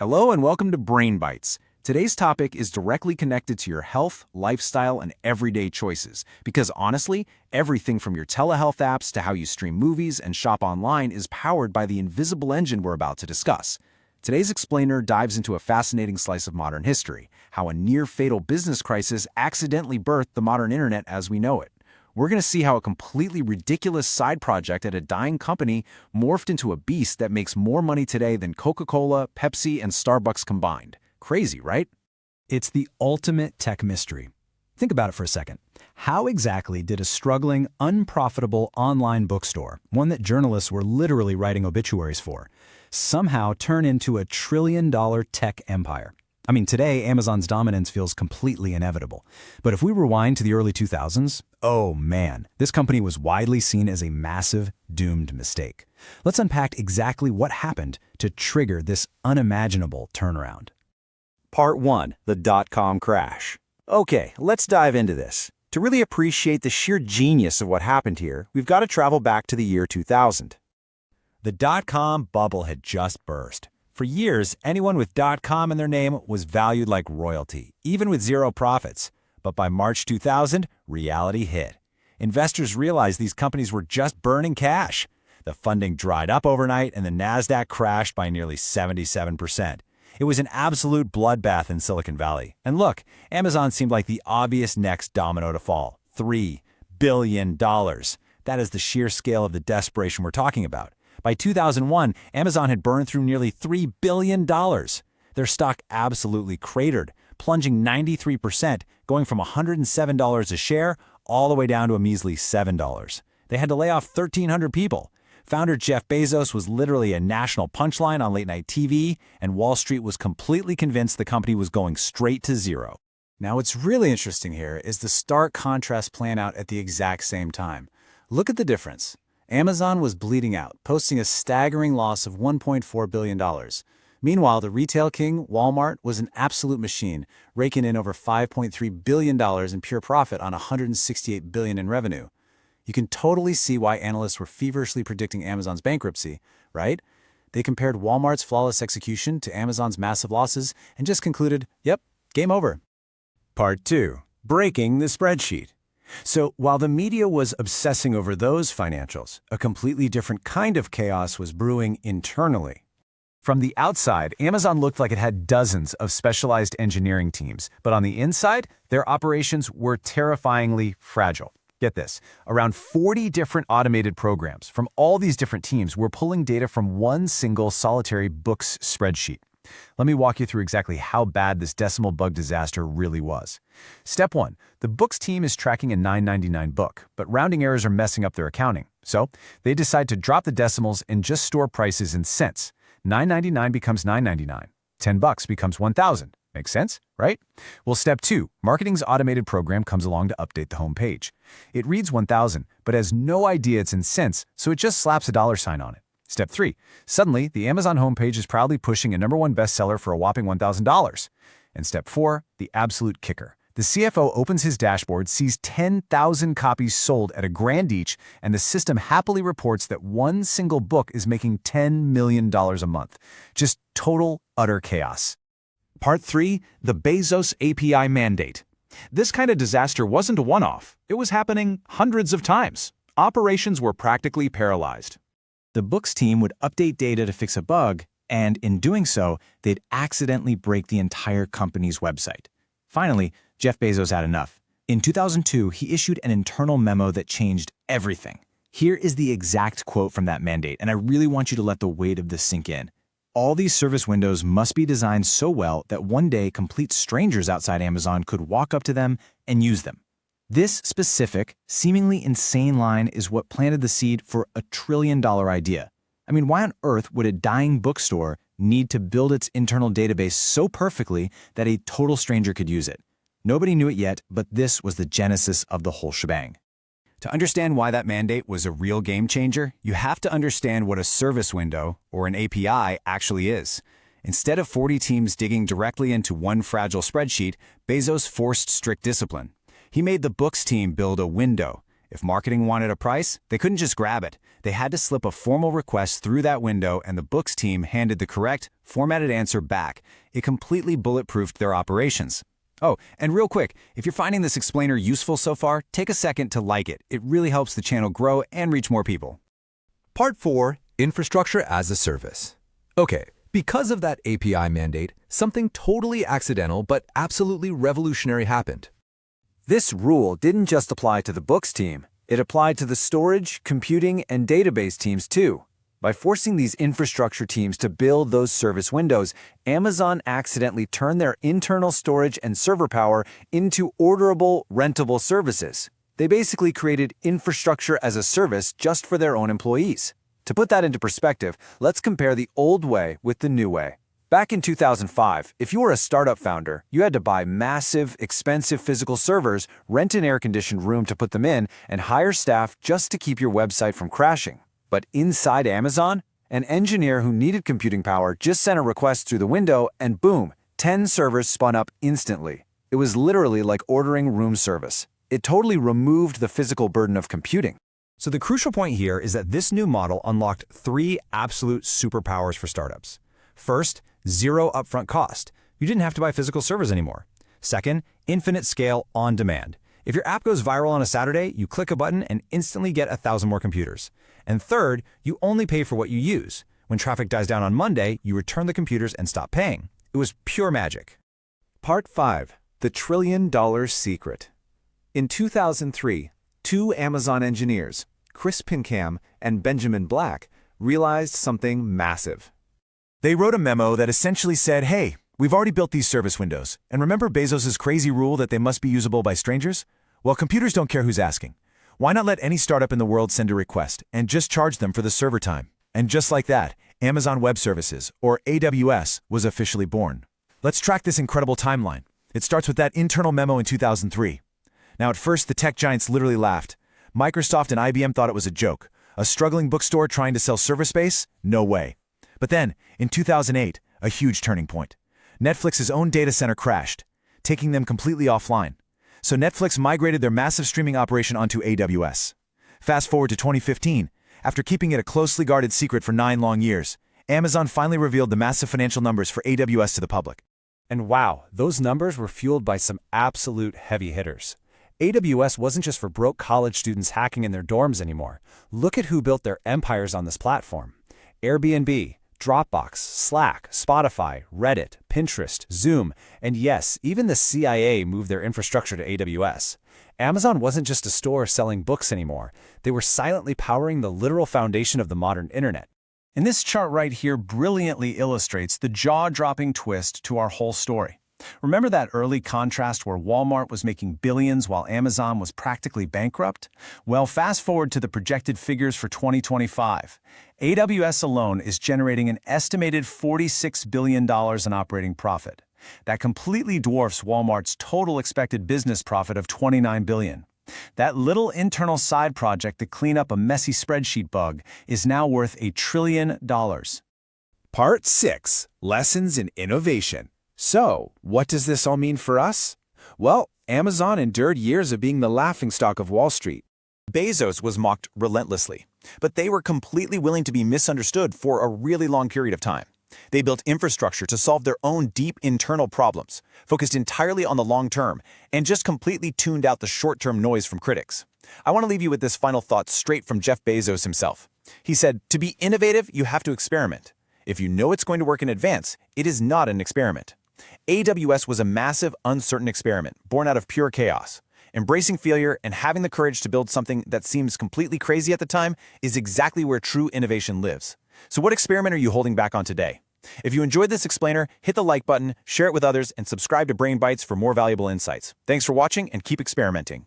Hello and welcome to Brain Bites. Today's topic is directly connected to your health, lifestyle, and everyday choices. Because honestly, everything from your telehealth apps to how you stream movies and shop online is powered by the invisible engine we're about to discuss. Today's explainer dives into a fascinating slice of modern history, how a near-fatal business crisis accidentally birthed the modern internet as we know it. We're going to see how a completely ridiculous side project at a dying company morphed into a beast that makes more money today than Coca-Cola, Pepsi, and Starbucks combined. Crazy, right? It's the ultimate tech mystery. Think about it for a second. How exactly did a struggling, unprofitable online bookstore, one that journalists were literally writing obituaries for, somehow turn into a trillion-dollar tech empire? I mean, today, Amazon's dominance feels completely inevitable. But if we rewind to the early 2000s, oh man, this company was widely seen as a massive, doomed mistake. Let's unpack exactly what happened to trigger this unimaginable turnaround. Part 1. The dot-com crash. Okay, let's dive into this. To really appreciate the sheer genius of what happened here, we've got to travel back to the year 2000. The dot-com bubble had just burst. For years, anyone with .com in their name was valued like royalty, even with zero profits. But by March 2000, reality hit. Investors realized these companies were just burning cash. The funding dried up overnight, and the NASDAQ crashed by nearly 77%. It was an absolute bloodbath in Silicon Valley. And look, Amazon seemed like the obvious next domino to fall. $3 billion. That is the sheer scale of the desperation we're talking about. By 2001, Amazon had burned through nearly $3 billion. Their stock absolutely cratered, plunging 93%, going from $107 a share all the way down to a measly $7. They had to lay off 1,300 people. Founder Jeff Bezos was literally a national punchline on late-night TV, and Wall Street was completely convinced the company was going straight to zero. Now, what's really interesting here is the stark contrast playing out at the exact same time. Look at the difference. Amazon was bleeding out, posting a staggering loss of $1.4 billion. Meanwhile, the retail king, Walmart, was an absolute machine, raking in over $5.3 billion in pure profit on $168 billion in revenue. You can totally see why analysts were feverishly predicting Amazon's bankruptcy, right? They compared Walmart's flawless execution to Amazon's massive losses and just concluded, yep, game over. Part 2. Breaking the spreadsheet. So while the media was obsessing over those financials, a completely different kind of chaos was brewing internally. From the outside, Amazon looked like it had dozens of specialized engineering teams, but on the inside, their operations were terrifyingly fragile. Get this, around 40 different automated programs from all these different teams were pulling data from one single solitary books spreadsheet. Let me walk you through exactly how bad this decimal bug disaster really was. Step 1. The books team is tracking a $9.99 book, but rounding errors are messing up their accounting. So they decide to drop the decimals and just store prices in cents. $9.99 becomes $9.99. $10 becomes $1,000. Makes sense, right? Well, step 2. Marketing's automated program comes along to update the home page. It reads $1,000, but has no idea it's in cents, so it just slaps a dollar sign on it. Step 3. Suddenly, the Amazon homepage is proudly pushing a #1 bestseller for a whopping $1,000. And step 4, the absolute kicker. The CFO opens his dashboard, sees 10,000 copies sold at $1,000 each, and the system happily reports that one single book is making $10 million a month. Just total, utter chaos. Part 3. The Bezos API mandate. This kind of disaster wasn't a one-off. It was happening hundreds of times. Operations were practically paralyzed. The books team would update data to fix a bug, and in doing so, they'd accidentally break the entire company's website. Finally, Jeff Bezos had enough. In 2002, he issued an internal memo that changed everything. Here is the exact quote from that mandate, and I really want you to let the weight of this sink in. All these service windows must be designed so well that one day complete strangers outside Amazon could walk up to them and use them. This specific, seemingly insane line is what planted the seed for a $1 trillion idea. I mean, why on earth would a dying bookstore need to build its internal database so perfectly that a total stranger could use it? Nobody knew it yet, but this was the genesis of the whole shebang. To understand why that mandate was a real game changer, you have to understand what a service window, or an API, actually is. Instead of 40 teams digging directly into one fragile spreadsheet, Bezos forced strict discipline. He made the books team build a window. If marketing wanted a price, they couldn't just grab it. They had to slip a formal request through that window, and the books team handed the correct, formatted answer back. It completely bulletproofed their operations. Oh, and real quick, if you're finding this explainer useful so far, take a second to like it. It really helps the channel grow and reach more people. Part 4, Infrastructure as a Service. Okay, because of that API mandate, something totally accidental but absolutely revolutionary happened. This rule didn't just apply to the books team. It applied to the storage, computing, and database teams too. By forcing these infrastructure teams to build those service windows, Amazon accidentally turned their internal storage and server power into orderable, rentable services. They basically created infrastructure as a service just for their own employees. To put that into perspective, let's compare the old way with the new way. Back in 2005, if you were a startup founder, you had to buy massive, expensive physical servers, rent an air-conditioned room to put them in, and hire staff just to keep your website from crashing. But inside Amazon, an engineer who needed computing power just sent a request through the window, and boom, 10 servers spun up instantly. It was literally like ordering room service. It totally removed the physical burden of computing. So the crucial point here is that this new model unlocked 3 absolute superpowers for startups. First, zero upfront cost. You didn't have to buy physical servers anymore. Second, infinite scale on demand. If your app goes viral on a Saturday, you click a button and instantly get 1,000 more computers. And third, you only pay for what you use. When traffic dies down on Monday, you return the computers and stop paying. It was pure magic. Part 5. The $1 Trillion Secret. In 2003, 2 Amazon engineers, Chris Pinkham and Benjamin Black, realized something massive. They wrote a memo that essentially said, hey, we've already built these service windows, and remember Bezos' crazy rule that they must be usable by strangers? Well, computers don't care who's asking. Why not let any startup in the world send a request and just charge them for the server time? And just like that, Amazon Web Services, or AWS, was officially born. Let's track this incredible timeline. It starts with that internal memo in 2003. Now, at first, the tech giants literally laughed. Microsoft and IBM thought it was a joke. A struggling bookstore trying to sell server space? No way. But then, in 2008, a huge turning point. Netflix's own data center crashed, taking them completely offline. So Netflix migrated their massive streaming operation onto AWS. Fast forward to 2015, after keeping it a closely guarded secret for 9 long years, Amazon finally revealed the massive financial numbers for AWS to the public. And wow, those numbers were fueled by some absolute heavy hitters. AWS wasn't just for broke college students hacking in their dorms anymore. Look at who built their empires on this platform. Airbnb, Dropbox, Slack, Spotify, Reddit, Pinterest, Zoom, and yes, even the CIA moved their infrastructure to AWS. Amazon wasn't just a store selling books anymore. They were silently powering the literal foundation of the modern internet. And this chart right here brilliantly illustrates the jaw-dropping twist to our whole story. Remember that early contrast where Walmart was making billions while Amazon was practically bankrupt? Well, fast forward to the projected figures for 2025. AWS alone is generating an estimated $46 billion in operating profit. That completely dwarfs Walmart's total expected business profit of $29 billion. That little internal side project to clean up a messy spreadsheet bug is now worth $1 trillion. Part 6. Lessons in Innovation. So, what does this all mean for us? Well, Amazon endured years of being the laughingstock of Wall Street. Bezos was mocked relentlessly, but they were completely willing to be misunderstood for a really long period of time. They built infrastructure to solve their own deep internal problems, focused entirely on the long term, and just completely tuned out the short-term noise from critics. I want to leave you with this final thought straight from Jeff Bezos himself. He said, "To be innovative, you have to experiment. If you know it's going to work in advance, it is not an experiment." AWS was a massive, uncertain experiment, born out of pure chaos. Embracing failure and having the courage to build something that seems completely crazy at the time is exactly where true innovation lives. So what experiment are you holding back on today? If you enjoyed this explainer, hit the like button, share it with others, and subscribe to Brain Bites for more valuable insights. Thanks for watching and keep experimenting.